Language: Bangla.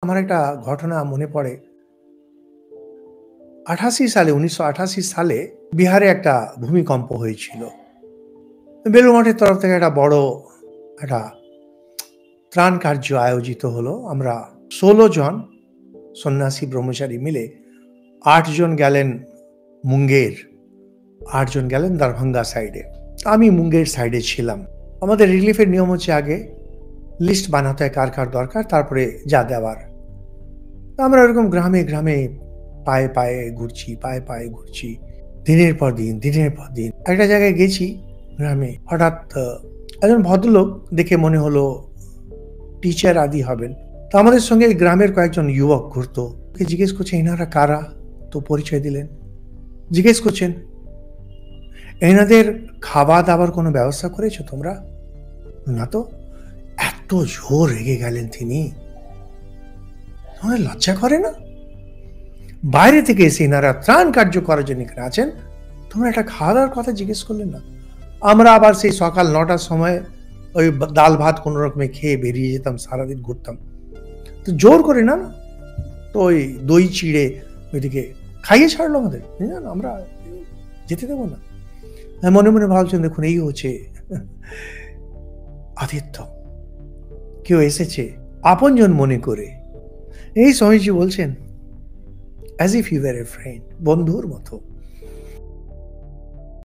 আমার একটা ঘটনা মনে পড়ে। ১৯৮৮ সালে বিহারে একটা ভূমিকম্প হয়েছিল। বেলুড় মঠের তরফ থেকে একটা বড় একটা ত্রাণ কার্য আয়োজিত হলো। আমরা ১৬ জন সন্ন্যাসী ব্রহ্মচারী মিলে ৮ জন গেলেন মুঙ্গের, ৮ জন গেলেন দরভঙ্গা সাইডে। আমি মুঙ্গের সাইডে ছিলাম। আমাদের রিলিফের নিয়ম হচ্ছে আগে লিস্ট বানাতে হয় কার দরকার, তারপরে যা দেওয়ার। আমরা ওরকম গ্রামে গ্রামে পায়ে পায়ে ঘুরছি। দিনের পর দিন। একটা জায়গায় গেছি গ্রামে, হঠাৎ একজন ভদ্রলোক দেখে মনে হলো টিচার আদি হবেন। তো আমাদের সঙ্গে গ্রামের কয়েকজন যুবক ঘুরতো। ওকে জিজ্ঞেস করছে এনারা কারা? তো পরিচয় দিলেন। জিজ্ঞেস করছেন এনাদের খাওয়া দাওয়ার কোনো ব্যবস্থা করেছো তোমরা? না তো। এত জোর রেগে গেলেন তিনি। তোমাদের লজ্জা করে না? বাইরে থেকে এসে এনারা ত্রাণ কার্য করার জন্য এখানে আছেন, তোমরা একটা খাওয়া দাওয়ার কথা জিজ্ঞেস করলে না? আমরা আবার সেই সকাল ৯টার সময় ওই ডাল ভাত কোনো রকমে খেয়ে বেরিয়ে যেতাম, সারাদিন ঘুরতাম। তো জোর করে না, তো ওই দই চিড়ে ওইদিকে খাইয়ে ছাড়লো আমাদের। না, আমরা যেতে দেবো না। মনে মনে ভাবছেন দেখুন এই হচ্ছে আতিথ্য। কেউ এসেছে আপনজন মনে করে। এই স্বামীজি বলছেন as if you were a friend, বন্ধুর মতো।